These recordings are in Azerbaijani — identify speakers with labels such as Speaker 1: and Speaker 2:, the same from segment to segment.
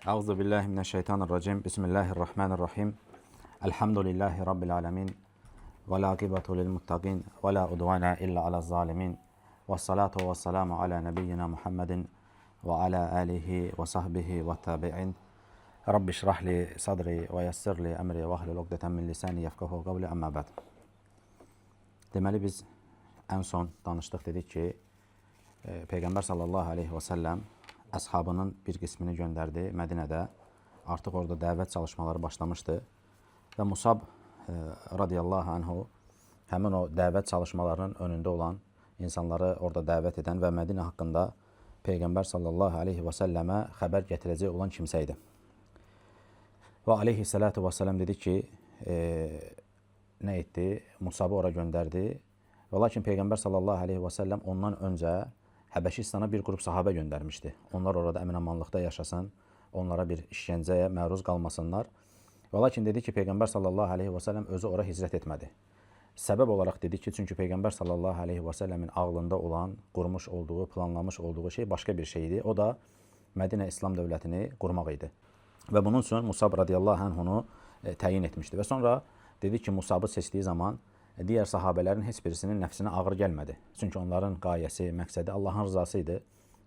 Speaker 1: Euzu billahi mineşşeytanirracim. Bismillahirrahmanirrahim. Elhamdülillahi rabbil alamin. Ve la akibatu lil muttaqin ve la udvana illa ala'z zalimin. Ves salatu vesselamu ala nebiyyina Muhammedin ve ala alihi ve sahbihi ve tabi'in. Rabbi şrah li sadri ve yessir li emri ve hlul ukdeten min lisani yefqahu qawli, amma ba'd. Deməli biz ən son danışdıq, dedik ki, Peyğəmbər sallallahu aleyhi və səlləm əshabının bir qismini göndərdi Mədinədə. Artıq orada dəvət çalışmaları başlamışdı. Və Musab radiyallahu anhu həmin o dəvət çalışmalarının önündə olan insanları orada dəvət edən və Mədinə haqqında Peyğəmbər sallallahu aleyhi və səlləmə xəbər gətirəcək olan kimsə idi. Və aleyhissalatu və səlləm dedi ki, nə etdi? Musabı ora göndərdi. Və lakin Peyğəmbər sallallahu aleyhi və səlləm ondan öncə Həbəşistana bir qrup sahabə göndərmişdi. Onlar orada əmin-amanlıqda yaşasın, onlara bir işgəncəyə məruz qalmasınlar. Və lakin dedi ki, Peyğəmbər sallallahu aleyhi və səlləm özü ora hicrət etmədi. Səbəb olaraq dedi ki, çünki Peyğəmbər sallallahu aleyhi və səlləmin ağlında olan, qurmuş olduğu, planlamış olduğu şey başqa bir şeydi. O da Mədinə İslam dövlətini qurmaq idi. Və bunun üçün Musab radiyallahu anh onu təyin etmişdi. Və sonra dedi ki, Musabı seçdiyi zaman digər sahabələrin heç birisinin nəfsinə ağır gəlmədi. Çünki onların qayəsi, məqsədi Allahın rızası idi.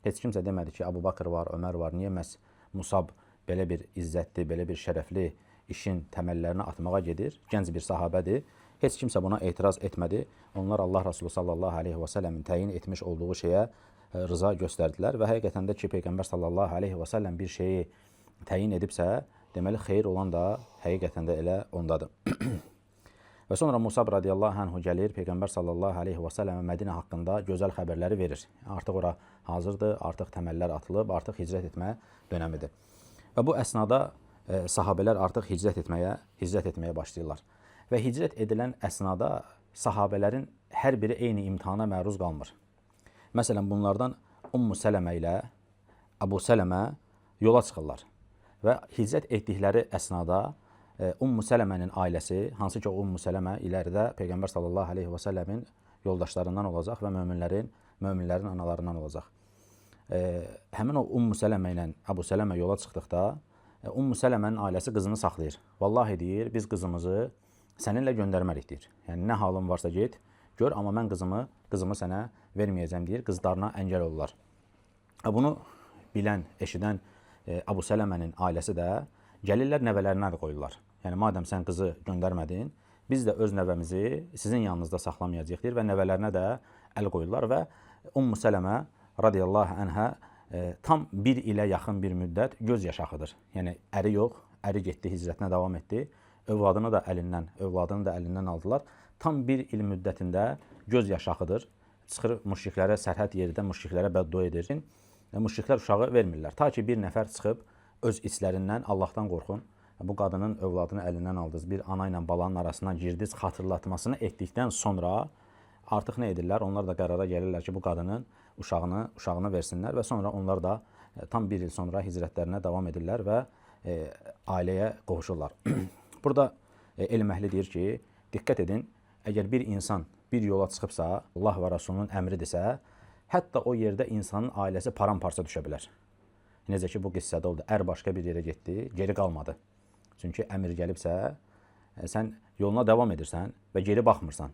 Speaker 1: Heç kimsə demədi ki, Əbu Bakır var, Ömər var, niyə məhz Musab belə bir izzətli, belə bir şərəfli işin təməllərini atmağa gedir? Gənc bir sahabədir. Heç kimsə buna etiraz etmədi. Onlar Allah Rasulü sallallahu aleyhi və səlləmin təyin etmiş olduğu şeyə rıza göstərdilər. Və həqiqətən də ki, Peyğəmbər sallallahu aleyhi və səlləm bir şeyi təyin edibsə, deməli, xeyir olan da həqiqətən də elə ondadır. Və sonra Musab radiyallahu anhu gəlir, Peyğəmbər sallallahu aleyhi və səlləmə Mədinə haqqında gözəl xəbərləri verir. Artıq ora hazırdır, artıq təməllər atılıb, artıq hicrət etmə dönəmidir. Və bu əsnada sahabələr artıq hicrət etməyə başlayırlar. Və hicrət edilən əsnada sahabələrin hər biri eyni imtihana məruz qalmır. Məsələn, bunlardan Ummu Sələmə ilə Əbu Sələmə yola çıxırlar. Və hicrət etdikləri əsnada Ummu Sələmənin ailəsi, hansı ki, Ummu Sələmə iləridə Peyğəmbər sallallahu aleyhi və səlləmin yoldaşlarından olacaq və möminlərin analarından olacaq. Həmin o Ummu Sələmə ilə Əbu Sələmə yola çıxdıqda, Ummu Sələmənin ailəsi qızını saxlayır. Vallahi deyir, biz qızımızı səninlə göndərmərik deyir. Yəni, nə halın varsa get, gör, amma mən qızımı sənə verməyəcəm deyir, qızlarına əngəl olurlar. Bunu bilən, eşidən Əbu Sələmənin ailəsi də gəlirlər, nəvələrinə də qoyurlar. Yəni, madəm sən qızı göndərmədin, biz də öz nəvəmizi sizin yanınızda saxlamayacaq deyir və nəvələrinə də əl qoyurlar və Ummu Sələmə radiyallahu anhə tam bir ilə yaxın bir müddət göz yaşı axıdır. Yəni, əri yox, əri getdi, hicrətinə davam etdi, övladını da əlindən aldılar. Tam bir il müddətində göz yaşı axıdır, çıxır müşriklərə, sərhəd yerdə müşriklərə bəddua edir. Müşriklər uşağı vermirlər. Ta ki, bir nəfər çıxıb öz içlərindən Allahdan qorxun, bu qadının övladını əlindən aldınız, bir ana ilə balanın arasına girdiniz, xatırlatmasını etdikdən sonra artıq nə edirlər? Onlar da qərara gəlirlər ki, bu qadının uşağını versinlər və sonra onlar da tam bir il sonra hicrətlərinə davam edirlər və ailəyə qovuşurlar. Burada elm əhli deyir ki, diqqət edin, əgər bir insan bir yola çıxıbsa, Allah və Rasulunun əmridirsə, hətta o yerdə insanın ailəsi paramparça düşə bilər. Necə ki, bu qissədə oldu. Ər başqa bir yerə getdi, geri qalmadı. Çünki əmr gəlibsə, sən yoluna davam edirsən və geri baxmırsan.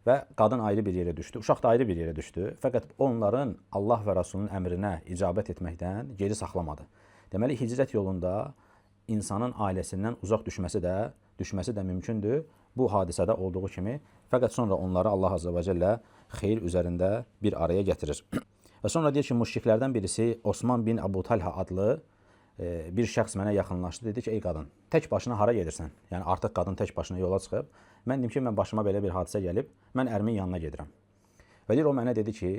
Speaker 1: Və qadın ayrı bir yerə düşdü, uşaq da ayrı bir yerə düşdü. Fəqət onların Allah və Rasulunun əmrinə icabət etməkdən geri saxlamadı. Deməli, hicrət yolunda insanın ailəsindən uzaq düşməsi də mümkündür. Bu hadisədə olduğu kimi, fəqət sonra onları Allah Azza və Cəllə xeyir üzərində bir araya gətirir. Və sonra deyir ki, müşriklərdən birisi Osman bin Əbu Talha adlı bir şəxs mənə yaxınlaşdı. Dedi ki, ey qadın, tək başına hara gedirsən? Yəni, artıq qadın tək başına yola çıxıb. Mən dedim ki, mən başıma belə bir hadisə gəlib, mən ərimin yanına gedirəm. Və deyir, o mənə dedi ki,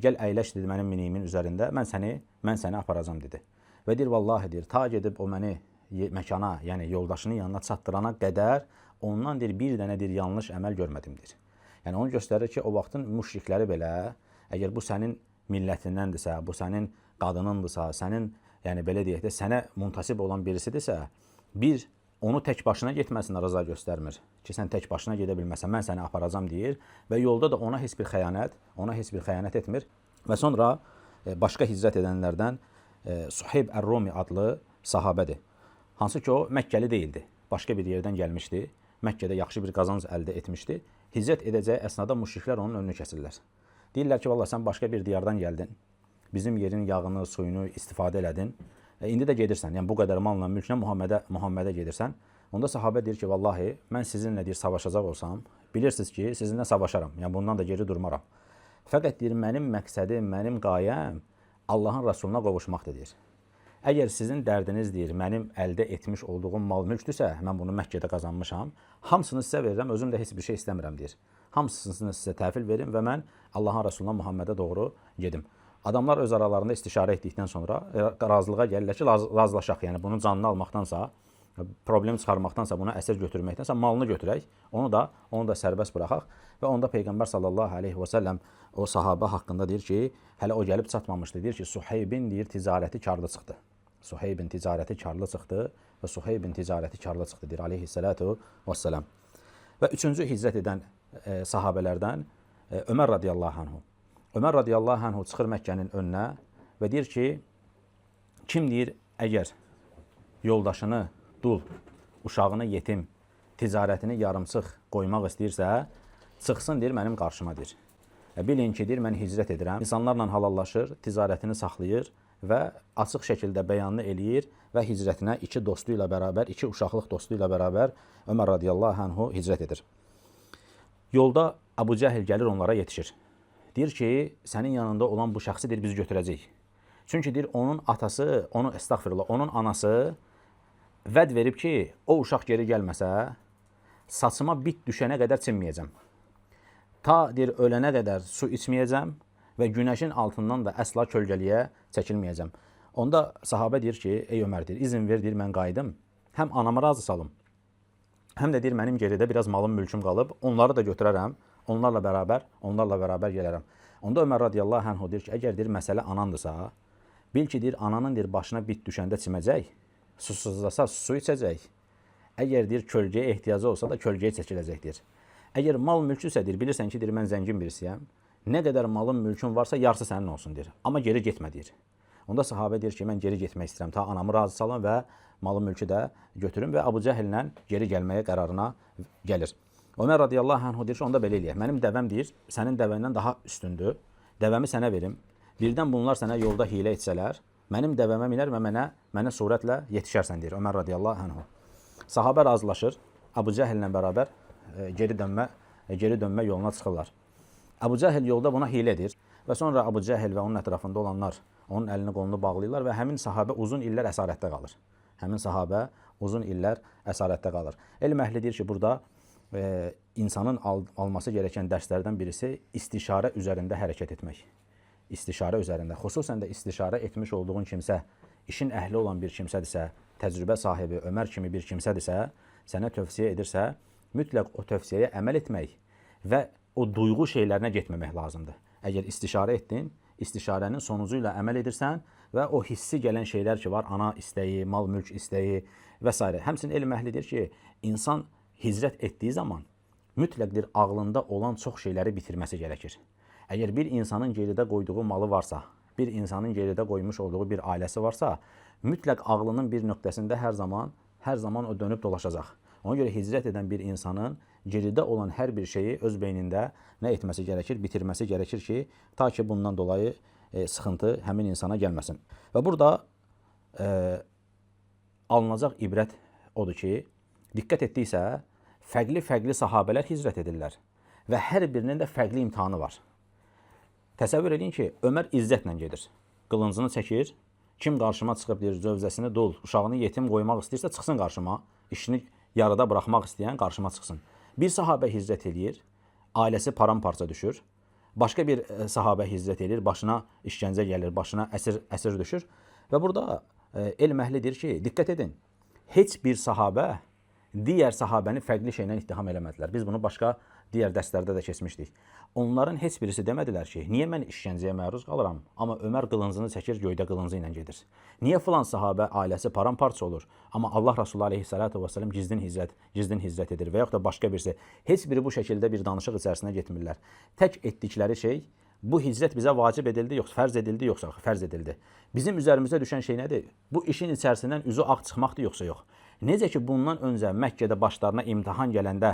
Speaker 1: gəl əyləş dedi mənim miniyimin üzərində, mən səni aparacam dedi. Və deyir, vallahi deyir, ta gedib o məni məkana, yəni yoldaşının yanına çatdırana qədər ondan deyir, bir dənə deyir, yanlış əməl görmədim deyir. Yəni, onu göstərir ki, o vaxtın müşrikləri belə, əgər bu sənin millətindəndirsə, bu sənin qadınındırsa, sənin, yəni belə deyək də, sənə muntasib olan birisidirsə, bir, onu tək başına getməsinə rıza göstərmir ki, sən tək başına gedə bilməsən, mən səni aparacam deyir və yolda da ona heç bir xəyanət etmir. Və sonra başqa hicrət edənlərdən Suheyb Ər-Rumi adlı sahabədir. Hansı ki, o Məkkəli deyildi. Başqa bir yerdən gəlmişdi. Məkkədə yaxşı bir qazanc əldə etmişdi. Hicrət edəcəyi əsnada müşriklər onun önünü kəsirlər. Deyirlər ki, vallahi sən başqa bir diyardan gəldin. Bizim yerin yağını, suyunu istifadə elədin. İndi də gedirsən. Yəni bu qədər malla, mülklə Muhammedə gedirsən. Onda sahabə deyir ki, vallahi mən sizinlə deyir savaşacaq olsam, bilirsiniz ki, sizinlə savaşaram. Yəni bundan da geri durmaram. Fəqət deyir mənim məqsədim, mənim qayəm Allahın Rəsuluna qovuşmaqdır deyir. Əgər sizin dərdiniz deyir, mənim əldə etmiş olduğum mal mülkdürsə, mən bunu Məkkədə qazanmışam, hamısını sizə verirəm, özüm də heç bir şey istəmirəm deyir. Hamısını sizə təhvil verim və mən Allahın Rəsuluna Muhammedə doğru gedim. Adamlar öz aralarında istişarə etdikdən sonra razılığa gəlirlər ki, razılaşaq. Yəni bunun canını almaqdansa, problem çıxarmaqdansa, buna əsir götürməkdənsə malını götürək, onu da sərbəst buraxaq və onda Peyğəmbər sallallahu aleyhi və səlləm o sahabə haqqında deyir ki, hələ o gəlib çatmamışdı. Deyir ki, Suheybin deyir ticarəti karlı çıxdı. Suheybin ticarəti karlı çıxdı və Suheybin ticarəti karlı çıxdı deyir aleyhissalatu vesselam. Və üçüncü hicrət edən sahabələrdən Ömər radiyallahu anhu. Ömər radiyallahu anhu çıxır Məkkənin önünə və deyir ki, kim deyir əgər yoldaşını dul, uşağını yetim, ticarətini yarımçıq qoymaq istəyirsə, çıxsın deyir mənim qarşıma deyir. Bilin ki, deyir mən hicrət edirəm. İnsanlarla halallaşır, ticarətini saxlayır və açıq şəkildə bəyanını eləyir və hicrətinə iki dostu ilə bərabər, iki uşaqlıq dostu ilə bərabər Ömər radiyallahu anhu hicrət edir. Yolda Əbu Cəhil gəlir onlara yetişir. Deyir ki, sənin yanında olan bu şəxsi deyir biz götürəcəyik. Çünki deyir onun atası, onun anası vəd verib ki, o uşaq geri gəlməsə, saçıma bit düşənə qədər çinməyəcəm. Ta deyir ölənə qədər su içməyəcəm və günəşin altından da əsla kölgəliyə çəkilməyəcəm. Onda sahabə deyir ki, ey Ömər deyir, izin ver deyir mən qayıdım. Həm anamı razı salım, həm də deyir mənim geridə biraz malım, mülküm qalıb, onları da götürərəm, onlarla bərabər gələrəm. Onda Ömər radiyallahu anhu deyir ki, əgər deyir məsələ anandırsa, bil ki deyir ananın deyir başına bit düşəndə çiməcək, susuzlasa su içəcək. Əgər deyir kölgəyə ehtiyacı olsa da kölgəyə çəkiləcəkdir. Əgər mal mülküsə deyir, bilirsən ki deyir mən zəngin birisiyəm. Nə qədər malın mülkün varsa yarısı sənin olsun deyir. Amma geri getmə deyir. Onda sahabə deyir ki mən geri getmək istəyirəm. Ta anamı razı salın və malı mülkü də götürün və Əbu Cəhillə geri gəlməyə qərarına gəlir. Ömər radiyallahu anhu deyir ki onda belə eləyək. Mənim dəvəm deyir sənin dəvəndən daha üstündür. Dəvəmi sənə verim. Birdən bunlar sənə yolda hilə etsələr, mənim dəvəmə minər və mənə surətlə yetişərsən deyir Ömər radiyallahu anhu. Sahabə razılaşır. Əbu Cəhillə bərabər geri dönmə yoluna çıxırlar. Əbu Cəhil yolda buna hilə edir və sonra Əbu Cəhil və onun ətrafında olanlar onun əlini qolunu bağlayırlar və həmin sahabə uzun illər əsarətdə qalır. Elm əhli deyir ki, burada insanın alması gerəkən dərslərdən birisi istişarə üzərində hərəkət etmək. İstişarə üzərində, xüsusən də istişarə etmiş olduğun kimsə, işin əhli olan bir kimsədirsə, təcrübə sahibi, Ömər kimi bir kimsədirsə, sənə tövsiyə edirsə, mütləq o tövsiyəyə əməl etmək və o duyğu şeylərinə getməmək lazımdır. Əgər istişarə etdin, istişarənin sonucu ilə əməl edirsən və o hissi gələn şeylər ki var, ana istəyi, mal mülk istəyi və s. Həmçinin elm əhlidir ki, insan hicrət etdiyi zaman mütləqdir ağlında olan çox şeyləri bitirməsi gərəkir. Əgər bir insanın geridə qoyduğu malı varsa, bir insanın geridə qoymuş olduğu bir ailəsi varsa, mütləq ağlının bir nöqtəsində hər zaman o dönüb dolaşacaq. Ona görə hicrət edən bir insanın geridə olan hər bir şeyi öz beynində nə etməsi gərəkir, bitirməsi gərəkir ki, ta ki bundan dolayı sıxıntı həmin insana gəlməsin. Və burada alınacaq ibrət odur ki, diqqət etdiksə, fərqli sahabələr hicrət edirlər və hər birinin də fərqli imtihanı var. Təsəvvür edin ki, Ömər izzətlə gedir, qılıncını çəkir, kim qarşıma çıxıb deyir, zövzəsini dul, uşağını yetim qoymaq istəyirsə, çıxsın qarşıma, işini yarıda buraxmaq istəyən qarşıma çıxsın. Bir sahabə hicrət edir, ailəsi paramparça düşür. Başqa bir sahabə hicrət edir, başına işgəncə gəlir, başına əsir düşür. Və burada elm əhli deyir ki, diqqət edin, heç bir sahabə digər sahabəni fərqli şeylə ittiham eləmədilər. Biz bunu başqa digər dərslərdə də keçmişdik. Onların heç birisi demədilər ki, niyə mən işgəncəyə məruz qalıram, amma Ömər qılıncını çəkir, göydə qılıncı ilə gedir. Niyə filan sahabə ailəsi paramparça olur, amma Allah Rasulü aleyhissalatu vesselam gizlin hicrət edir və yaxud da başqa birisi. Heç biri bu şəkildə bir danışıq içərisinə getmirlər. Tək etdikləri şey Bu hicret bizə vacib edildi, yoxsa fərz edildi, yoxsa fərz edildi. Bizim üzərimizə düşən şey nədir? Bu işin içərisindən üzü ağ çıxmaqdır, yoxsa yox? Necə ki, bundan öncə Məkkədə başlarına imtihan gələndə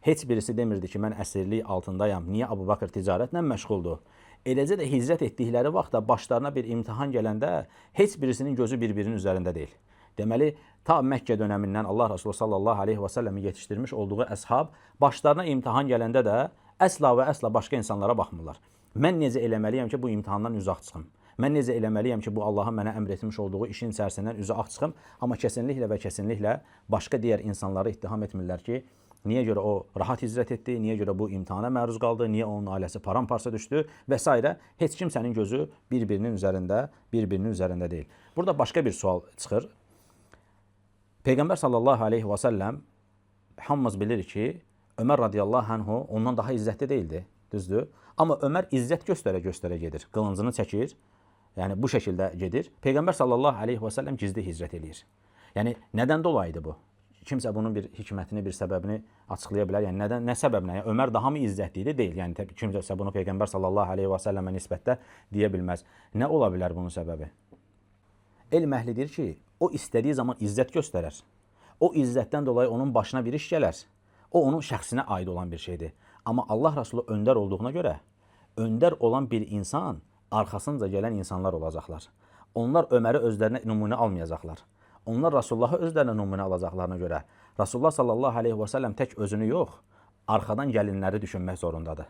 Speaker 1: heç birisi demirdi ki, mən əsirlik altındayam, niyə Əbu Bakır ticarətlə məşğuldur? Eləcə də hicrət etdikləri vaxtda başlarına bir imtihan gələndə heç birisinin gözü bir-birinin üzərində deyil. Deməli, ta Məkkə dönəmindən Allah Resulü sallallahu aleyhi və səlləmi yetişdirmiş olduğu əshab başlarına imtihan gələndə də əsla və əsla başqa insanlara baxmırlar. Mən necə eləməliyəm ki, bu imtihandan üzü ağ çıxım? Mən necə eləməliyəm ki, bu Allahın mənə əmr etmiş olduğu işin içərisindən üzü ağ çıxım? Amma kəsinliklə və kəsinliklə başqa digər insanları ittiham etmirlər ki, niyə görə o rahat hicrət etdi, niyə görə bu imtihana məruz qaldı, niyə onun ailəsi paramparça düşdü və s. Heç kimsənin gözü bir-birinin üzərində deyil. Burada başqa bir sual çıxır. Peyğəmbər sallallahu aleyhi və səlləm hamımız bilirik ki, Ömər radiyallahu anhu ondan daha izzətli deyildi, düzdür? Amma Ömər izzət göstərə-göstərə gedir, qılıncını çəkir, yəni bu şəkildə gedir. Peyğəmbər sallallahu aleyhi və səlləm gizli hicrət edir. Yəni, nədən dolayıdır bu? Kimsə bunun bir hikmətini, bir səbəbini açıqlaya bilər. Yəni, nə səbəblə? Yəni, Ömər daha mı izzətli idi? Deyil. Yəni, kimsə bunu Peyğəmbər sallallahu aleyhi və səlləmə nisbətdə deyə bilməz. Nə ola bilər bunun səbəbi? Elm əhli deyir ki, o istədiyi zaman izzət göstərər. O izzətdən dolayı onun başına bir iş gələr. O onun şəxsinə aid olan bir şeydir. Amma Allah Rasulü öndər olduğuna görə, öndər olan bir insan arxasınca gələn insanlar olacaqlar. Onlar Öməri özlərinə nümunə almayacaqlar. Onlar Rasulullahı özlərinə nümunə alacaqlarına görə Rasulullah sallallahu aleyhi və səlləm tək özünü yox, arxadan gəlinləri düşünmək zorundadır.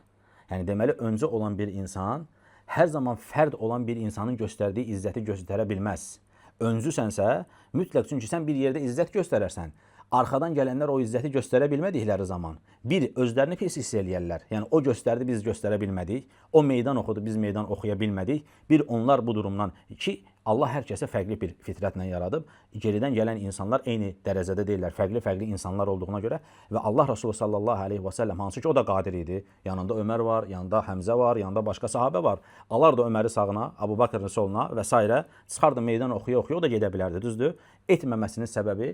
Speaker 1: Yəni, deməli, öncə olan bir insan hər zaman fərd olan bir insanın göstərdiyi izzəti göstərə bilməz. Öncüsənsə, mütləq, çünki sən bir yerdə izzət göstərərsən, arxadan gələnlər o izzəti göstərə bilmədikləri zaman bir, özlərini pis hiss eləyərlər. Yəni, o göstərdi, biz göstərə bilmədik. O meydan oxudu, biz meydan oxuya bilmədik. Bir, onlar bu durumdan. İki, Allah hər kəsə fərqli bir fitrətlə yaradıb. Geridən gələn insanlar eyni dərəcədə deyirlər, fərqli-fərqli insanlar olduğuna görə və Allah Resulü sallallahu aleyhi və səlləm, hansı ki, o da qadir idi. Yanında Ömər var, yanında Həmzə var, yanında başqa sahabə var. Alardı Öməri sağına, Əbu Bakırın soluna və s. Çıxardı meydan oxuya-oxuya, o da gedə bilərdi, düzdür? Etməməsinin səbəbi,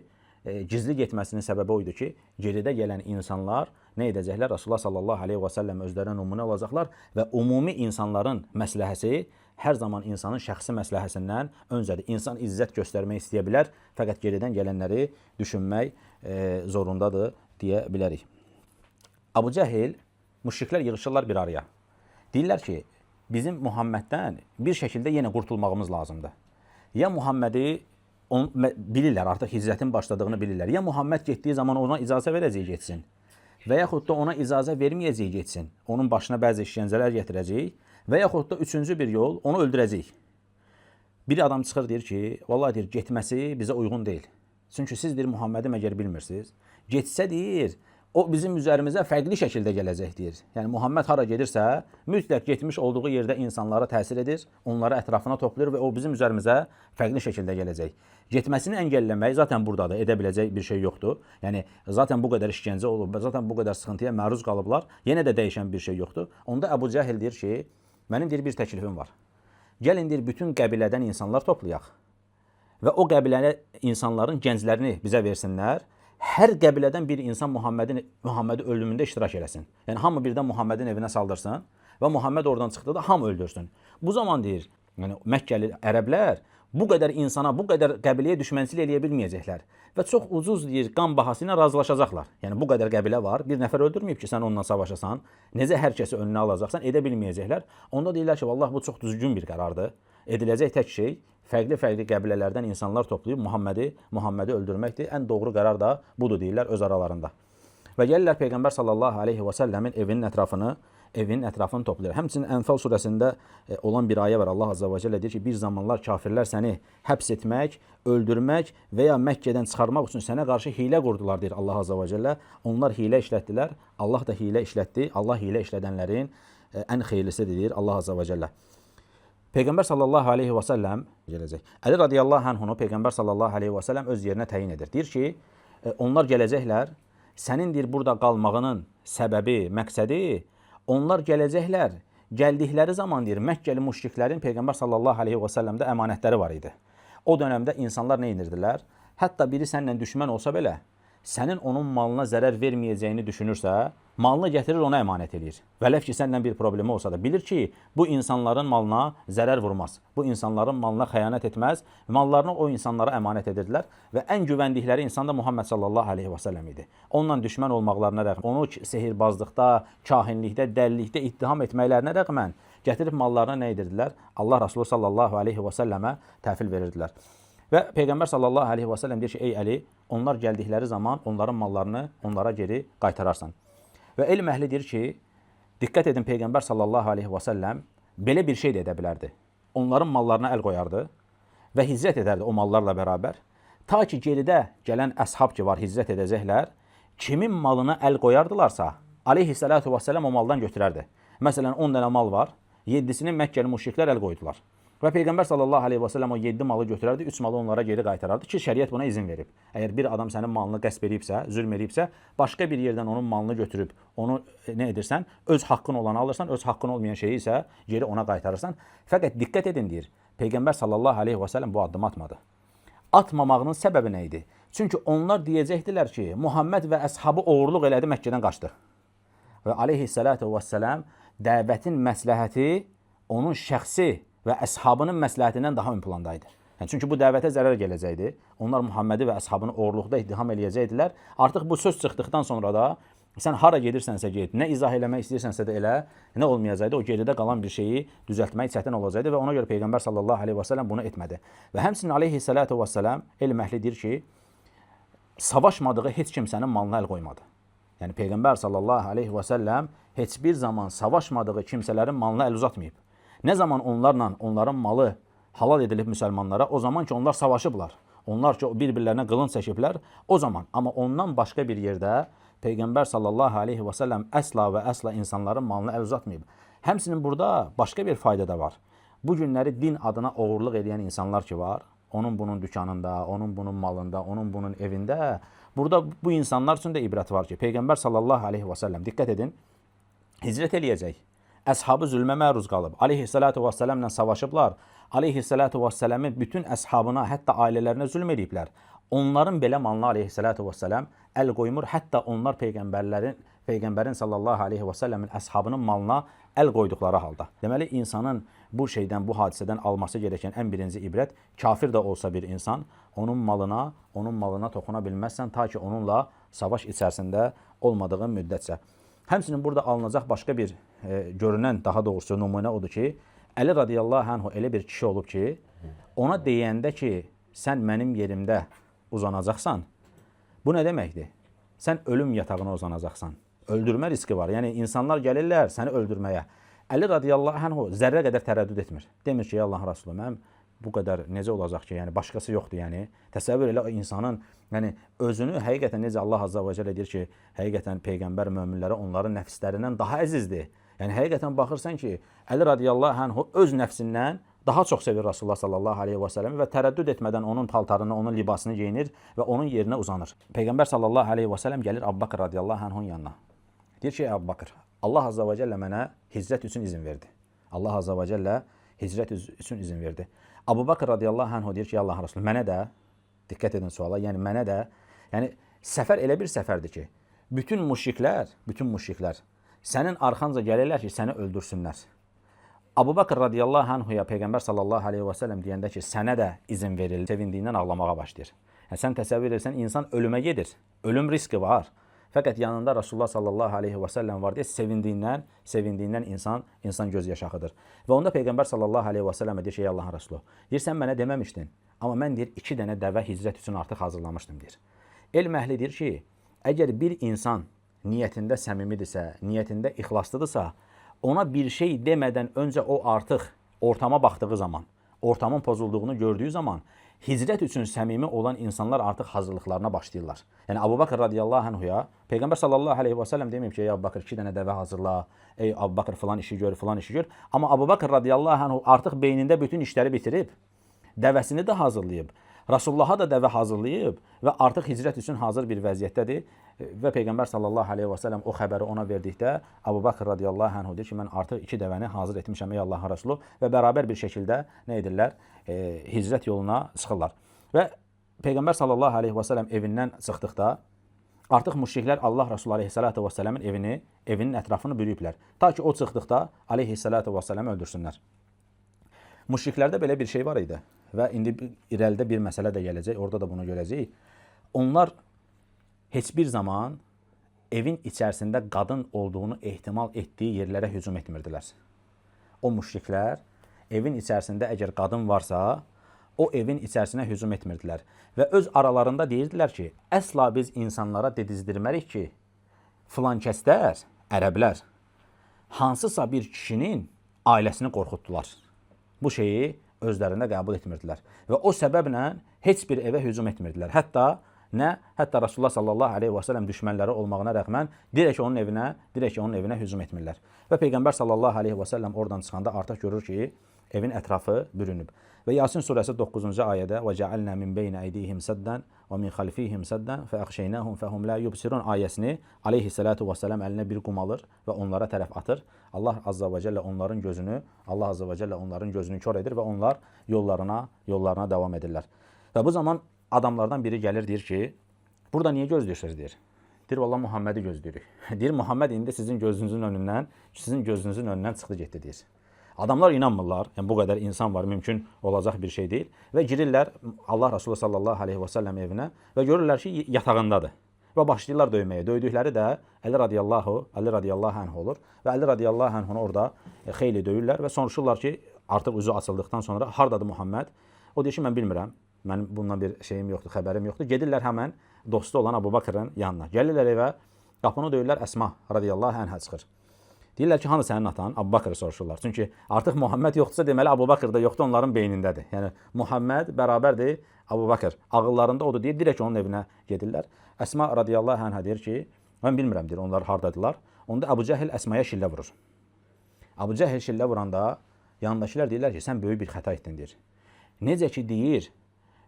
Speaker 1: gizli getməsinin səbəbi oydu ki, geridə gələn insanlar nə edəcəklər? Rasulullah sallallahu aleyhi və səlləm özlərinə nümunə olacaqlar və ümumi insanların məsləhəsi hər zaman insanın şəxsi məsləhəsindən öncədir. İnsan izzət göstərmək istəyə bilər, fəqət geridən gələnləri düşünmək zorundadır deyə bilərik. Əbu Cəhil, müşriklər yığışırlar bir araya. Deyirlər ki, bizim Muhammeddən bir şəkildə yenə qurtulmağımız lazımdır. Ya Muhammədi bilirlər, artıq hicrətin başladığını bilirlər. Ya Muhammed getdiyi zaman ona icazə verəcək getsin və yaxud da ona icazə verməyəcək getsin. Onun başına bəzi işgəncələr gətirəcək və yaxud da üçüncü bir yol, onu öldürəcək. Bir adam çıxır, deyir ki, vallahi deyir, getməsi bizə uyğun deyil. Çünki siz, deyir, Muhammədi məgər bilmirsiniz. Getsə, deyir, o bizim üzərimizə fərqli şəkildə gələcək, deyir. Yəni, Muhammed hara gedirsə, mütləq getmiş olduğu yerdə insanlara təsir edir, onları ətrafına toplayır və o bizim üzərimizə fərqli şəkildə gələcək. Getməsini əngəlləmək zaten buradadır, edə biləcək bir şey yoxdur. Yəni, zaten bu qədər işgəncə olub, zaten bu qədər sıxıntıya məruz qalıblar, yenə də dəyişən bir şey yoxdur. Onda Əbu Cəhil deyir ki, mənim deyir, bir təklifim var. Gəlin, deyir, bütün qəbilədən insanlar toplayaq və o qəbilədə insanların gənclərini bizə versinlər. Hər qəbilədən bir insan Muhammədi öldürmündə iştirak eləsin. Yəni, hamı birdən Muhammədin evinə saldırsın və Muhammed oradan çıxdıqda hamı öldürsün. Bu zaman, deyir, yəni, Məkkəli ərəblər bu qədər insana, bu qədər qəbiləyə düşmənçilik eləyə bilməyəcəklər və çox ucuz, deyir, qan bahası ilə razılaşacaqlar. Yəni, bu qədər qəbilə var, bir nəfər öldürməyib ki, sən onunla savaşasan, necə hər kəsi önünə alacaqsan, edə bilməyəcəklər. Onda deyirlər ki, vallahi bu çox düzgün bir qərardır. Ediləcək tək şey, fərqli-fərqli qəbilələrdən insanlar toplayıb Muhammedi öldürməkdir. Ən doğru qərar da budur, deyirlər öz aralarında. Və gəlirlər Peyğəmbər sallallahu aleyhi və səlləmin evinin ətrafını toplayır. Həmçinin Ənfal surəsində olan bir ayə var. Allah azza və cəllə deyir ki, bir zamanlar kafirlər səni həbs etmək, öldürmək və ya Məkkədən çıxarmaq üçün sənə qarşı hilə qurdular, deyir Allah azza və cəllə. Onlar hilə işlətdilər, Allah da hilə işlətdi. Allah hilə işlədənlərin ən xeyirlisidir, deyir Allah azza və cəllə. Peyğəmbər sallallahu aleyhi və səlləm gələcək. Əli radiyallahu anhunu Peyğəmbər sallallahu aleyhi və səlləm öz yerinə təyin edir. Deyir ki, onlar gələcəklər, sənin, deyir, burada qalmağının səbəbi, məqsədi, onlar gələcəklər, gəldikləri zaman, deyir, Məkkəli müşriklərin Peyğəmbər sallallahu aleyhi və səlləmdə əmanətləri var idi. O dönəmdə insanlar nə edirdilər? Hətta biri səndən düşmən olsa belə, sənin onun malına zərər verməyəcəyini düşünürsə, malını gətirir, ona əmanət edir. Vələv ki, səndən bir problemi olsa da, bilir ki, bu insanların malına zərər vurmaz. Bu insanların malına xəyanət etməz. Mallarını o insanlara əmanət edirdilər və ən güvəndikləri insan da Muhammed sallallahu aleyhi və səlləm idi. Onunla düşmən olmaqlarına rəğmən, onu sehirbazlıqda, kahinlikdə, dəllikdə ittiham etməklərinə rəğmən gətirib mallarına nə edirdilər? Allah Rasulü sallallahu aleyhi və səlləmə təhvil verirdilər. Və Peyğəmbər sallallahu aleyhi və səlləm deyir ki, ey Əli, onlar gəldikləri zaman onların mallarını onlara geri qaytararsan. Və elm əhli deyir ki, diqqət edin, Peyğəmbər sallallahu aleyhi və səlləm belə bir şey də edə bilərdi. Onların mallarına əl qoyardı və hicrət edərdi o mallarla bərabər. Ta ki, geridə gələn əshab ki var, hicrət edəcəklər, kimin malına əl qoyardılarsa, aleyhissalatu və səlləm o maldan götürərdi. Məsələn, 10 dənə mal var, 7-sini Məkkəli müşriklər əl qoydular. Və Peyğəmbər sallallahu aleyhi və səlləm o 7 malı götürərdi, 3 malı onlara geri qaytarardı ki, şəriət buna izin verib. Əgər bir adam sənin malını qəsb edibsə, zülm edibsə, başqa bir yerdən onun malını götürüb, onu nə edirsən, öz haqqın olanı alırsan, öz haqqın olmayan şeyi isə geri ona qaytarırsan. Fəqət diqqət edin deyir, Peyğəmbər sallallahu aleyhi və səlləm bu addımı atmadı. Atmamağının səbəbi nə idi? Çünki onlar deyəcəkdilər ki, Muhammed və əshabı oğurluq elədi, Məkkədən qaçdı. Və aleyhissalatu və səlləm dəvətin məsləhəti onun şəxsi və əshabının məsləhətindən daha ön plandaydı. Yəni, çünki bu dəvətə zərər gələcəkdi. Onlar Muhammedi və əshabını oğurluqda ittiham eləyəcəkdilər. Artıq bu söz çıxdıqdan sonra da sən hara gedirsənsə get, nə izah eləmək istəyirsənsə də elə, nə olmayacaqdı. O geridə qalan bir şeyi düzəltmək çətin olacaqdı və ona görə Peyğəmbər sallallahu aleyhi və səlləm bunu etmədi. Və həmçinin aleyhissalatu və səlləm elm əhli deyir ki, savaşmadığı heç kimsənin malına əl qoymadı. Yəni Peyğəmbər sallallahu aleyhi və səlləm heç bir zaman savaşmadığı kimsələrin malına əl uzatmayıb. Nə zaman onlarla onların malı halal edilib müsəlmanlara, o zaman ki onlar savaşıblar. Onlar ki bir-birlərinə qılınc çəkiblər, o zaman. Amma ondan başqa bir yerdə Peyğəmbər sallallahu aleyhi və səlləm əsla və əsla insanların malına əl uzatmayıb. Həmçinin burada başqa bir fayda da var. Bu günləri din adına oğurluq edən insanlar ki var, onun bunun dükanında, onun bunun malında, onun bunun evində, burada bu insanlar üçün də ibrət var ki, Peyğəmbər sallallahu aleyhi və səlləm, diqqət edin, hicrət eləyəcək. Əshabı zülmə məruz qalıb. Aleyhissalatu və sələmlə savaşıblar. Aleyhissalatu və sələmin bütün əshabına, hətta ailələrinə zülm ediblər. Onların belə malına aleyhissalatu və sələm əl qoymur. Hətta onlar Peyğəmbərin sallallahu aleyhi və sələmin əshabının malına əl qoyduqları halda. Deməli, insanın bu şeydən, bu hadisədən alması gerəkən ən birinci ibrət, kafir də olsa bir insan, onun malına toxuna bilməzsən, ta ki onunla savaş içərisində olmadığın müddətcə. Həmçinin burada alınacaq başqa bir görünən, daha doğrusu nümunə odur ki, Əli radiyallahu anhu elə bir kişi olub ki, ona deyəndə ki, sən mənim yerimdə uzanacaqsan, bu nə deməkdir? Sən ölüm yatağına uzanacaqsan. Öldürmə riski var. Yəni, insanlar gəlirlər səni öldürməyə. Əli radiyallahu anhu zərrə qədər tərəddüd etmir. Demir ki, Allah Rasulü, mənim bu qədər necə olacaq ki, yəni başqası yoxdur, yəni. Təsəvvür elə insanın, yəni özünü həqiqətən necə Allah Azza və Cəllə deyir ki, həqiqətən Peyğəmbər möminləri onların nəfslərindən daha əzizdir. Yəni həqiqətən baxırsan ki, Əli radiyallahu anhu öz nəfsindən daha çox sevir Rasulullah sallallahu aleyhi və səlləmi və tərəddüd etmədən onun paltarını, onun libasını geyinir və onun yerinə uzanır. Peyğəmbər sallallahu aleyhi və səlləm gəlir Əbu Bakr radiyallahu anhun yanına. Deyir ki, Əbu Bakr, Allah Azza və Cəllə mənə hicrət üçün izin verdi. Allah Azza və Cəllə hicrət üçün izin verdi. Əbu Bakr radiyallahu anhu deyir ki, Allah Rasulü, mənə də, diqqət edin suala, yəni mənə də, yəni səfər elə bir səfərdir ki, bütün müşriklər sənin arxanca gəlirlər ki, səni öldürsünlər. Əbu Bakr radiyallahu anhuya Peyğəmbər sallallahu aleyhi və səlləm deyəndə ki, sənə də izin verildi, sevindiyindən ağlamağa başlayır. Yəni, sən təsəvvür edirsən, insan ölümə gedir, ölüm riski var. Fəqət yanında Rasulullah sallallahu aleyhi və səlləm var deyə sevindiyindən insan göz yaşı axıdır. Və onda Peyğəmbər sallallahu aleyhi və səlləmə deyir ki, ey Allahın Rasulü, deyir, sən mənə deməmişdin, amma mən deyir, 2 dənə dəvə hicrət üçün artıq hazırlamışdım deyir. Elm əhli deyir ki, əgər bir insan niyyətində səmimidirsə, niyyətində ixlaslıdırsa, ona bir şey demədən öncə o artıq ortama baxdığı zaman, ortamın pozulduğunu gördüyü zaman, hicrət üçün səmimi olan insanlar artıq hazırlıqlarına başlayırlar. Yəni, Əbu Bakr radiyallahu anhuya Peyğəmbər sallallahu aleyhi və səlləm deməyib ki, ey Əbu Bakr 2 dənə dəvə hazırla, ey Əbu Bakr filan işi gör. Amma Əbu Bakr radiyallahu anhu artıq beynində bütün işləri bitirib, dəvəsini də hazırlayıb, Rasulullaha da dəvə hazırlayıb və artıq hicrət üçün hazır bir vəziyyətdədir. Və Peyğəmbər sallallahu aleyhi və səlləm o xəbəri ona verdikdə Əbu Bakr radiyallahu anhu deyir ki, mən artıq 2 dəvəni hazır etmişəm ey Allah Rasulü və bərabər bir şəkildə nə edirlər? Hicrət yoluna çıxırlar. Və Peyğəmbər sallallahu aleyhi və səlləm evindən çıxdıqda artıq müşriklər Allah Resulü aleyhissalatu vesselamın evinin ətrafını bürüyüblər. Ta ki o çıxdıqda aleyhissalatu vesselamı öldürsünlər. Müşriklərdə belə bir şey var idi və indi irəlidə bir məsələ də gələcək, orada da bunu görəcəyik. Onlar heç bir zaman evin içərisində qadın olduğunu ehtimal etdiyi yerlərə hücum etmirdilər. O müşriklər evin içərisində əgər qadın varsa, o evin içərisinə hücum etmirdilər. Və öz aralarında deyirdilər ki, əsla biz insanlara dedizdirmərik ki, filan kəslər, ərəblər, hansısa bir kişinin ailəsini qorxutdular. Bu şeyi özlərində qəbul etmirdilər. Və o səbəblə heç bir evə hücum etmirdilər. Hətta Rasulullah sallallahu aleyhi və səlləm düşmənləri olmağına rəğmən dirək onun evinə hücum etmirlər. Və Peyğəmbər sallallahu aleyhi və səlləm oradan çıxanda artıq görür ki, evin ətrafı bürünüb. Və Yasin surəsi 9-cu ayədə وَجَعَلْنَا مِنْ بَيْنَ أَيْدِيهِمْ سَدًّا وَمِنْ خَلْفِهِمْ سَدًّا فَأَغْشَيْنَاهُمْ فَهُمْ لَا يُبْصِرُونَ ayəsini aleyhissalatu vesselam əlinə bir qum alır və onlara tərəf atır. Allah azza və cəllə onların gözünü kör edir və onlar yollarına davam edirlər. Və bu zaman adamlardan biri gəlir, deyir ki, burada niyə gözləyirsiniz, deyir. Deyir, valla Muhammədi gözləyirik. Deyir, Muhammed indi sizin gözünüzün önündən çıxdı getdi, deyir. Adamlar inanmırlar, yəni bu qədər insan var, mümkün olacaq bir şey deyil. Və girirlər Allah Resulü sallallahu aleyhi və səlləm evinə və görürlər ki, yatağındadır. Və başlayırlar döyməyə. Döydükləri də Əli radiyallahu anh olur. Və Əli radiyallahu anh onu orada xeyli döyürlər və soruşurlar ki, artıq üzü açıldıqdan sonra hardadır Muhammed? O deyir ki, mən bilmirəm, mənim bundan bir şeyim yoxdur, xəbərim yoxdur. Gedirlər həmən dostu olan Abu Bakrın yanına. Gəlirlər evə, qapını döyürlər, Əsma radiyallahu anhə çıxır. Deyirlər ki, hanı sənin atan? Abu Bakrı soruşurlar. Çünki artıq Muhammed yoxdursa, deməli Abu Bakr da yoxdur, onların beynindədir. Yəni Muhammed bərabərdir Abu Bakr. Ağıllarında odur deyir, dirək onun evinə gedirlər. Əsma radiyallahu anhə deyir ki, mən bilmirəm, deyir, onlar hardadılar. Onda Əbu Cəhil Əsmaya şillə vurur. Əbu Cəhil şillə vuranda yanındakılar deyirlər ki, sən böyük bir xəta etdin, deyir. Necə ki, deyir,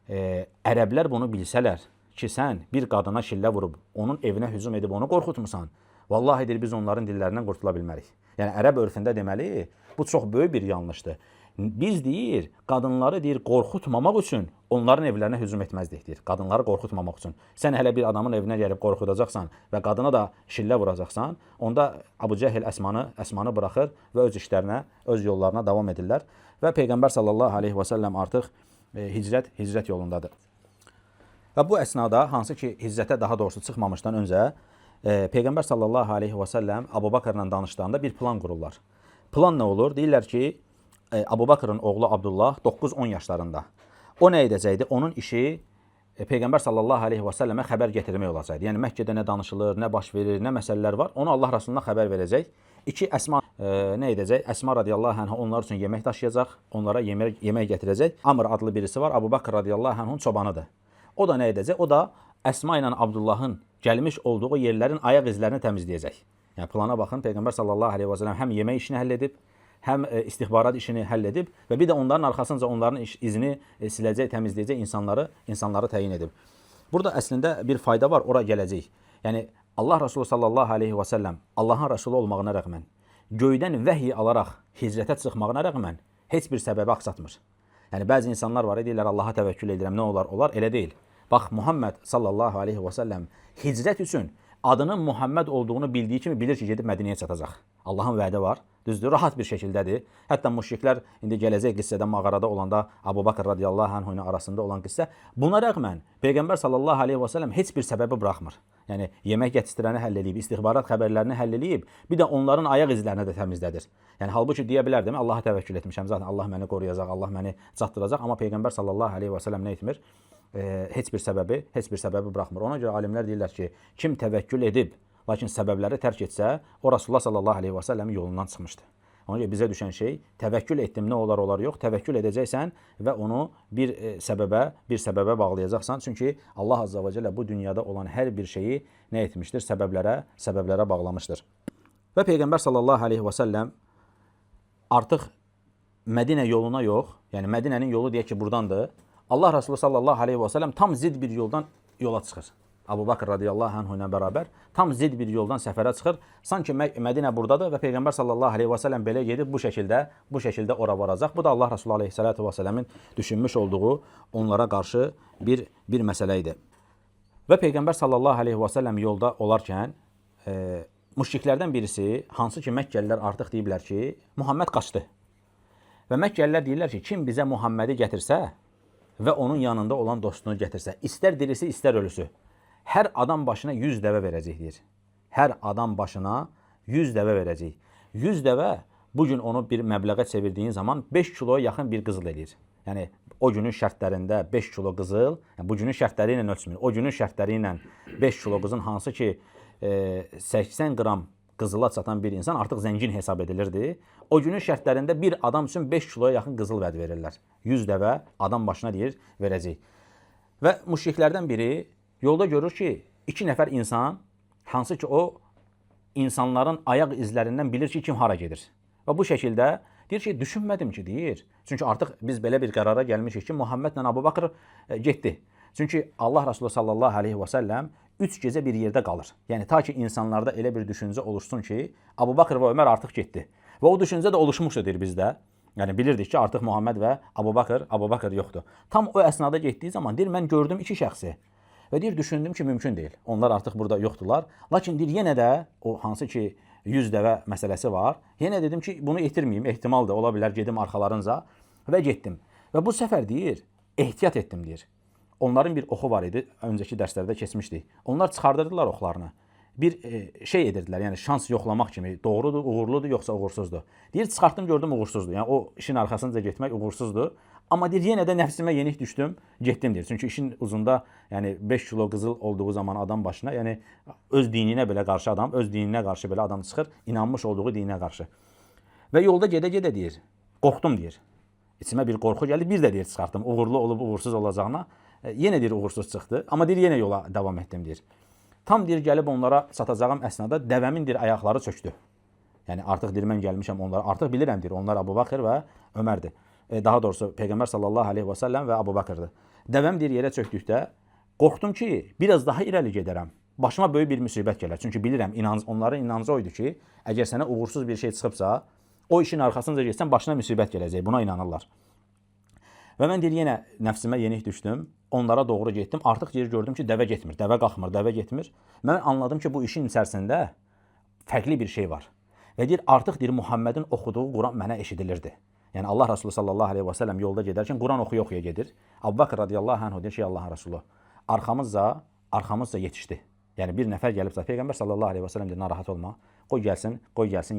Speaker 1: ərəblər bunu bilsələr ki, sən bir qadına şillə vurub, onun evinə hücum edib, onu qorxutmusan, vallahi deyir, biz onların dillərindən qurtula bilmərik. Yəni, ərəb örfündə deməli, bu çox böyük bir yanlışdır. Biz deyir, qadınları deyir, qorxutmamaq üçün onların evlərinə hücum etməzdik, deyir. Qadınları qorxutmamaq üçün. Sən hələ bir adamın evinə gəlib qorxudacaqsan və qadına da şillə vuracaqsan, onda Əbu Cəhil Əsmanı buraxır və öz işlərinə, öz yollarına davam edirlər. Və Peyğəmbər sallallahu aleyhi və səlləm artıq hicrət yolundadır. Və bu əsnada, hansı ki, hicrətə daha doğrusu çıxmamışdan öncə, Peyğəmbər sallallahu aleyhi və səlləm Abu Bakrla danışdığında bir plan qururlar. Plan nə olur? Deyirlər ki, Abu Bakrın oğlu Abdullah 9-10 yaşlarında. O nə edəcəkdi? Onun işi Peyğəmbər sallallahu aleyhi və səlləmə xəbər getirmək olacaqdı. Yəni Məkkədə nə danışılır, nə baş verir, nə məsələlər var, onu Allah Rasuluna xəbər verəcək. Əsma nə edəcək? Əsma radiyallahu anhə onlar üçün yemək daşıyacaq, onlara yemək gətirəcək. Amr adlı birisi var, Abu Bakr radiyallahu anhın çobanıdır. O da nə edəcək? O da Əsma ilə Abdullahın gəlmiş olduğu yerlərin ayaq izlərini təmizləyəcək. Yəni plana baxın, Peyğəmbər sallallahu aleyhi və səlləm həm yemək işini həll edib, həm istihbarat işini həll edib və bir də onların arxasınca onların izini siləcək, təmizləyəcək insanları təyin edib. Burada əslində bir fayda var, ora gələcək. Yəni Allah Resulü sallallahu aleyhi və səlləm Allahın Resulü olmağına rəğmən, göydən vəhiy alaraq hicrətə çıxmağına rəğmən heç bir səbəbi aksatmır. Yəni bəzi insanlar var, deyirlər Allaha təvəkkül edirəm, nə olar? Olar, elə deyil. Bax, Muhammed sallallahu aleyhi və səlləm hicrət üçün adının Muhammed olduğunu bildiyi kimi bilir ki, gedib Mədinəyə çatacaq. Allahın vədi var, düzdür, rahat bir şəkildədir. Hətta müşriklər indi gələcək qissədə mağarada olanda Abu Bakr radiyallahu anh ilə arasında olan qissə. Buna rəğmən Peyğəmbər sallallahu aleyhi və səlləm heç bir səbəbi buraxmır. Yəni yemək gətirəni həll edib, istihbarat xəbərlərini həll edib, bir də onların ayaq izlərini də təmizlədir. Yəni halbuki deyə bilər, demək, Allaha təvəkkül etmişəm, zaten Allah məni qoruyacaq, Allah məni çatdıracaq, amma Peyğəmbər sallallahu aleyhi və səlləm nə etmir? Heç bir səbəbi buraxmır. Ona görə alimlər deyirlər ki, kim təvəkkül edib, lakin səbəbləri tərk etsə, o Rasulullah sallallahu aleyhi və səlləmin yolundan çıxmışdı. Ona görə bizə düşən şey, təvəkkül etdim, nə olar yox, təvəkkül edəcəksən və onu bir səbəbə bağlayacaqsan. Çünki Allah azza və cəllə bu dünyada olan hər bir şeyi nə etmişdir? Səbəblərə bağlamışdır. Və Peyğəmbər sallallahu aleyhi və səlləm artıq Mədinə yoluna yox, yəni Mədinənin yolu deyək ki, buradandır. Allah Resulü sallallahu aleyhi və səlləm tam zid bir yoldan yola çıxır. Abu Bakr radiyallahu anh ilə bərabər tam zid bir yoldan səfərə çıxır. Sanki Mədinə buradadır və Peyğəmbər sallallahu aleyhi və səlləm belə gedib bu şəkildə ora varacaq. Bu da Allah Resulü aleyhissalatu və səlləmin düşünmüş olduğu onlara qarşı bir məsələ idi. Və Peyğəmbər sallallahu aleyhi və səlləm yolda olarkən müşriklərdən birisi, hansı ki Məkkəlilər artıq deyiblər ki, Muhammed qaçdı. Və Məkkəlilər deyirlər ki, kim bizə Muhammədi gətirsə və onun yanında olan dostunu gətirsə, istər dirisi, istər ölüsü, hər adam başına 100 dəvə verəcək deyir. Hər adam başına 100 dəvə verəcək. 100 dəvə bugün onu bir məbləğə çevirdiyin zaman 5 kiloya yaxın bir qızıl eləyir. Yəni o günün şərtlərində 5 kilo qızıl, yəni bugünün şərtləri ilə ölçmür. O günün şərtləri ilə 5 kilo qızıl, hansı ki 80 qram qızıla çatan bir insan artıq zəngin hesab edilirdi. O günün şərtlərində bir adam üçün 5 kiloya yaxın qızıl vəd verirlər. 100 dəvə adam başına deyir verəcək. Və müşriklərdən biri yolda görür ki, 2 nəfər insan, hansı ki o insanların ayaq izlərindən bilir ki, kim hara gedir. Və bu şəkildə deyir ki, düşünmədim ki, deyir. Çünki artıq biz belə bir qərara gəlmişik ki, Muhammedlə Əbu Bakır getdi. Çünki Allah Resulü sallallahu aleyhi və səlləm 3 gecə bir yerdə qalır. Yəni, ta ki insanlarda elə bir düşüncə oluşsun ki, Əbu Bakır və Ömər artıq getdi. Və o düşüncə də oluşmuşdur deyir bizdə. Yəni, bilirdik ki, artıq Muhammed və Əbu Bakır yoxdur. Tam o əsnada getdiyi zaman deyir, mən gördüm 2 şəxsi. Və deyir, düşündüm ki, mümkün deyil. Onlar artıq burada yoxdurlar. Lakin deyir, yenə də o hansı ki 100 dəvə məsələsi var. Yenə dedim ki, bunu itirməyim, ehtimal da ola bilər, gedim arxalarınca və getdim. Və bu səfər deyir, ehtiyat etdim deyir. Onların bir oxu var idi, öncəki dərslərdə keçmişdik. Onlar çıxardırdılar oxlarını. Bir şey edirdilər, yəni şans yoxlamaq kimi, doğrudur, uğurludur, yoxsa uğursuzdur. Deyir, çıxartdım, gördüm uğursuzdur. Yəni o işin arxasınca getmək uğursuzdur. Amma deyir, yenə də nəfsimə yenik düşdüm, getdim deyir. Çünki işin uzunda, yəni 5 kilo qızıl olduğu zaman adam başına, yəni öz dininə belə qarşı adam, öz dininə qarşı belə adam çıxır, inanmış olduğu dininə qarşı. Və yolda gedə-gedə deyir, qorxdum deyir. İçimə bir qorxu gəldi, bir də deyir çıxartdım, uğurlu olub uğursuz olacağına. Yenə deyir uğursuz çıxdı, amma deyir yenə yola davam etdim deyir. Tam deyir gəlib onlara çatacağım əsnada dəvəmin deyir ayaqları çökdü. Yəni artıq deyir mən gəlmişəm onlara, artıq bilirəm deyir onlar Əbu Bakır və Ömərdir. Daha doğrusu Peyğəmbər sallallahu aleyhi və səlləm və Əbu Bakırdır. Dəvəm deyir yerə çökdükdə qorxdum ki, biraz daha irəli gedərəm. Başıma böyük bir müsibət gələr. Çünki bilirəm, onların inancı oydu ki, əgər sənə uğursuz bir şey çıxıbsa, o işin arxasınca getsən başına müsibət gələcək. Buna inanırlar. Və mən deyir, yenə nəfsimə yenik düşdüm. Onlara doğru getdim. Artıq deyir, gördüm ki, dəvə getmir, dəvə qalxmır, dəvə getmir. Mən anladım ki, bu işin içərisində fərqli bir şey var. Və deyir, artıq deyir, Muhammedin oxuduğu Quran mənə eşidilirdi. Yəni Allah Resulü sallallahu aleyhi və səlləm yolda gedərkən Quran oxuya gedir. Əbu Bakır radiyallahu anh deyir ki, Allah Resulü, arxamızca yetişdi. Yəni bir nəfər gəlib Peyğəmbər sallallahu aleyhi və səlləm deyir, narahat olma, qoy gəlsin,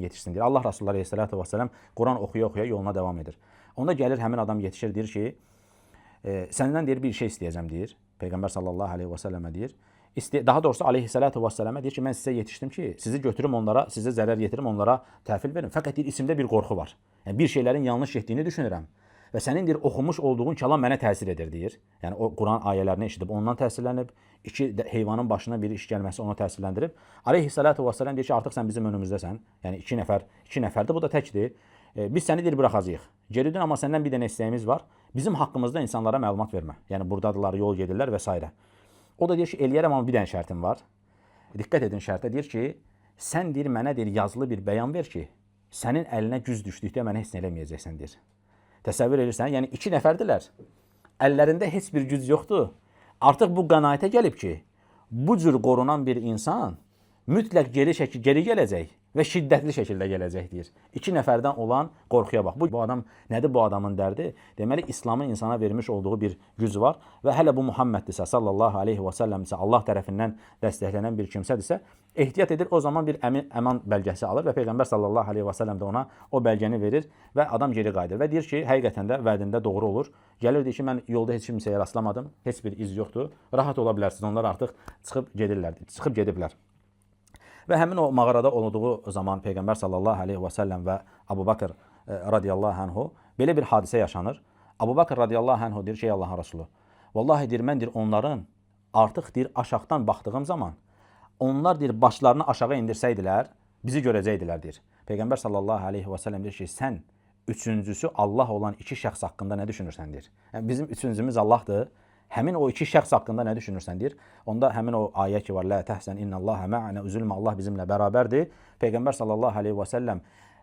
Speaker 1: yetişsin deyir. Allah Resulü aleyhissalatu və səlləm Quran oxuya yoluna davam edir. Onda gəlir həmin adam yetişir, deyir ki, səndən deyir bir şey istəyəcəm deyir. Peyğəmbər sallallahu aleyhi və səlləmə deyir. Daha doğrusu aleyhissalatu və səlləmə deyir ki, mən sizə yetişdim ki, sizi götürüm onlara, sizə zərər yetirim, onlara təhvil verin. Fəqət deyir, içimdə bir qorxu var. Yəni bir şeylərin yanlış getdiyini düşünürəm. Və sənin deyir, oxumuş olduğun kəlam mənə təsir edir deyir. Yəni o Quran ayələrini eşidib ondan təsirlənib, 2 heyvanın başına bir iş gəlməsi onu təsirləndirib. Aleyhissalatu və səlləm deyir ki, artıq sən bizim önümüzdəsən. Yəni 2 nəfərdir, bu da təkdir. Biz səni deyir, buraxacağıq. Geri dön, amma səndən bir dənə istəyimiz var. Bizim haqqımızda insanlara məlumat vermə. Yəni buradadılar, yol gedirlər və s. O da deyir ki, eləyərəm, amma bir dənə şərtim var. Diqqət edin şərtə, deyir ki, sən deyir, mənə deyir, yazılı bir bəyan ver ki, sənin əlinə güc düşdükdə mənə heç nə eləməyəcəksən deyir. Təsəvvür edirsən, yəni 2 nəfərdilər. Əllərində heç bir güc yoxdur. Artıq bu qənaətə gəlib ki, bu cür qorunan bir insan mütləq geri gələcək və şiddətli şəkildə gələcək deyir. 2 nəfərdən olan qorxuya bax. Bu adam nədir bu adamın dərdi? Deməli, İslamın insana vermiş olduğu bir güc var və hələ bu Muhammeddirsə, sallallahu aleyhi və səlləmdirsə, Allah tərəfindən dəstəklənən bir kimsədirsə, ehtiyat edir, o zaman bir əman bəlgəsi alır və Peyğəmbər sallallahu aleyhi və səlləm də ona o bəlgəni verir və adam geri qayıdır və deyir ki, həqiqətən də vədində doğru olur. Gəlir deyir ki, mən yolda heç kimsəyə rastlamadım, heç bir iz yoxdur, rahat ola bilərsiniz, onlar artıq çıxıb gediblər. Və həmin o mağarada olduğu zaman Peyğəmbər sallallahu aleyhi və səlləm və Əbu Bakır radiyallahu anhu belə bir hadisə yaşanır. Əbu Bakır radiyallahu anhu deyir ki, Allahın Resulü, vallahi deyir, mən deyir, onların artıq deyir, aşağıdan baxdığım zaman, onlar deyir, başlarını aşağı indirsəydilər, bizi görəcəkdilər deyir. Peyğəmbər sallallahu aleyhi və səlləm deyir ki, sən üçüncüsü Allah olan 2 şəxs haqqında nə düşünürsən deyir. Yəni, bizim üçüncümüz Allahdır. Həmin o 2 şəxs haqqında nə düşünürsən deyir. Onda həmin o ayə ki var, Lə təhsən innəlləhə mə'ənə, üzülmə, Allah bizimlə bərabərdir. Peyğəmbər sallallahu aleyhi və səlləm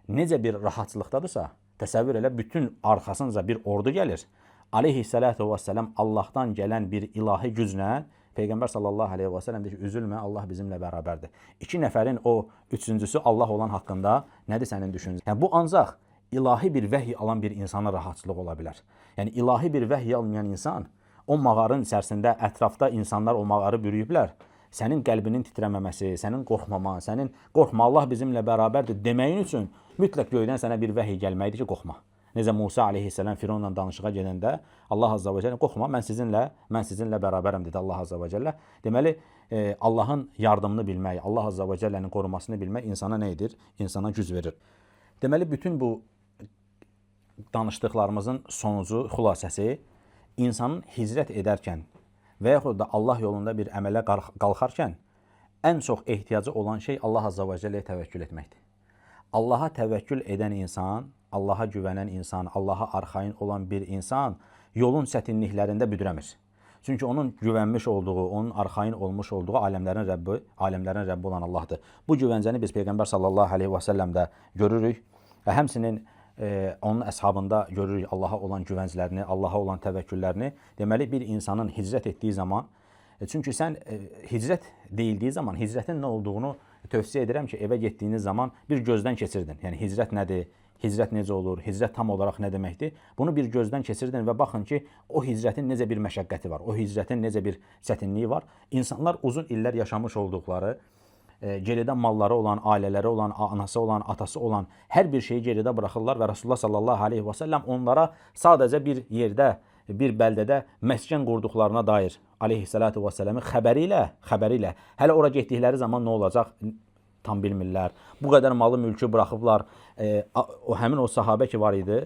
Speaker 1: necə bir rahatçılıqdadırsa, təsəvvür elə, bütün arxasınca bir ordu gəlir. Aleyhissalatu və səlləm Allahdan gələn bir ilahi güclə Peyğəmbər sallallahu aleyhi və səlləm deyir ki, üzülmə, Allah bizimlə bərabərdir. İki nəfərin o üçüncüsü Allah olan haqqında nədir sənin düşüncən? Yəni, bu ancaq ilahi bir vəhiy alan bir insana rahatçılıq ola bilər. Yəni, ilahi bir vəhiy almayan insan, o mağarın içərisində ətrafda insanlar o mağarı bürüyüblər. Sənin qəlbinin titrəməməsi, sənin qorxmaman, sənin qorxma, Allah bizimlə bərabərdir deməyin üçün mütləq göydən sənə bir vəhiy gəlməkdir ki, qorxma. Necə Musa aleyhisselam Fironla danışığa gedəndə Allah azza və cəllə qorxma, mən sizinlə bərabərəm dedi Allah azza və cəllə. Deməli, Allahın yardımını bilmək, Allah azza və cəllənin qorumasını bilmək insana nə edir? İnsana güc verir. Deməli, bütün bu danışdıqlarımızın sonucu, xülasəsi insanın hicrət edərkən və yaxud da Allah yolunda bir əmələ qalxarkən ən çox ehtiyacı olan şey Allah azza və cəlləyə təvəkkül etməkdir. Allaha təvəkkül edən insan, Allaha güvənən insan, Allaha arxayın olan bir insan yolun çətinliklərində büdrəmir. Çünki onun güvənmiş olduğu, onun arxayın olmuş olduğu aləmlərin Rəbbi olan Allahdır. Bu güvəncəni biz Peyğəmbər sallallahu aleyhi və səlləmdə görürük və həmsinin onun əshabında görürük Allaha olan güvənclərini, Allaha olan təvəkküllərini. Deməli, bir insanın hicrət etdiyi zaman, çünki sən hicrət deyildiyi zaman, hicrətin nə olduğunu tövsiyə edirəm ki, evə getdiyiniz zaman bir gözdən keçirdin. Yəni, hicrət nədir? Hicrət necə olur? Hicrət tam olaraq nə deməkdir? Bunu bir gözdən keçirdin və baxın ki, o hicrətin necə bir məşəqqəti var, o hicrətin necə bir çətinliyi var. İnsanlar uzun illər yaşamış olduqları, geridə malları olan, ailələri olan, anası olan, atası olan hər bir şeyi geridə buraxırlar və Rasulullah sallallahu aleyhi və səlləm onlara sadəcə bir yerdə, bir bəldədə məskən qurduqlarına dair aleyhissalatu və sələmin xəbəri ilə hələ ora getdikləri zaman nə olacaq tam bilmirlər. Bu qədər malı mülkü buraxıblar. Həmin o sahabə ki var idi,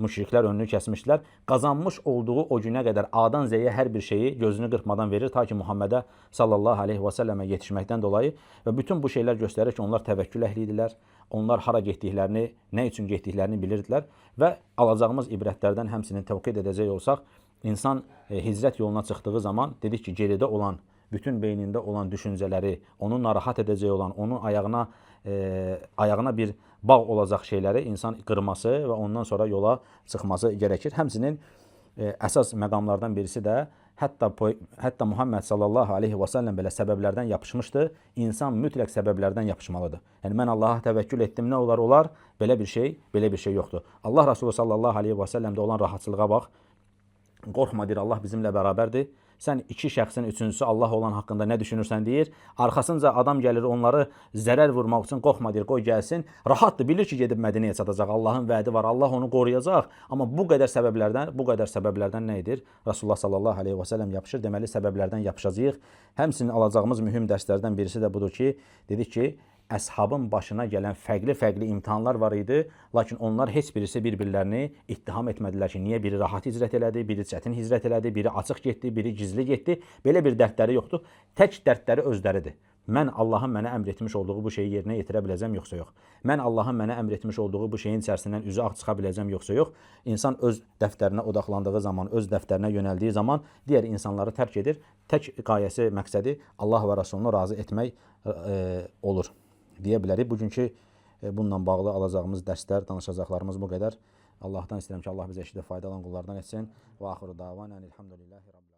Speaker 1: müşriklər önünü kəsmişdilər. Qazanmış olduğu o günə qədər A'dan Z'yə hər bir şeyi gözünü qırpmadan verir ta ki Muhammedə sallallahu aleyhi və səlləmə yetişməkdən dolayı və bütün bu şeylər göstərir ki, onlar təvəkkül əhli idilər. Onlar hara getdiklərini, nə üçün getdiklərini bilirdilər və alacağımız ibrətlərdən həmsinin təvqid edəcək olsaq, insan hicrət yoluna çıxdığı zaman dedik ki, geridə olan bütün beynində olan düşüncələri, onu narahat edəcək olan, onun ayağına bir bağ olacaq şeyləri insan qırması və ondan sonra yola çıxması gərəkir. Həmsinin əsas məqamlardan birisi də hətta Muhammed sallallahu aleyhi və səlləm belə səbəblərdən yapışmışdı. İnsan mütləq səbəblərdən yapışmalıdır. Yəni, mən Allaha təvəkkül etdim, nə olar? Olar, belə bir şey yoxdur. Allah Rasulü sallallahu aleyhi və səlləmdə olan rahatçılığa bax. Qorxma deyir, Allah bizimlə bərabərdir. Sən iki şəxsin üçüncüsü Allah olan haqqında nə düşünürsən deyir. Arxasınca adam gəlir onları zərər vurmaq üçün qorxma deyir, qoy gəlsin. Rahatdır, bilir ki, gedib Mədinəyə çatacaq. Allahın vədi var, Allah onu qoruyacaq. Amma bu qədər səbəblərdən nə edir? Rasulullah sallallahu aleyhi və səlləm yapışır. Deməli, səbəblərdən yapışacağıq. Həmçinin alacağımız mühüm dərslərdən birisi də budur ki, dedik ki, əshabın başına gələn fərqli imtihanlar var idi, lakin onlar heç birisi bir-birlərini ittiham etmədilər ki, niyə biri rahat hicrət elədi, biri çətin hicrət elədi, biri açıq getdi, biri gizli getdi. Belə bir dərdləri yoxdur. Tək dərdləri özləridir. Mən Allahın mənə əmr etmiş olduğu bu şeyi yerinə yetirə biləcəm, yoxsa yox. Mən Allahın mənə əmr etmiş olduğu bu şeyin içərisindən üzü ağ çıxa biləcəm, yoxsa yox. İnsan öz dəftərinə odaqlandığı zaman, öz dəftərinə yönəldiyi zaman digər insanları tərk edir. Tək qayəsi, məqsədi Allah və Rasulunu razı etmək olur deyə bilərik. Bugünkü bununla bağlı alacağımız dərslər, danışacaqlarımız bu qədər. Allahdan istəyirəm ki, Allah bizə eşidib faydalan qullardan etsin. Və axiru davanən elhamdülillahi rabbil.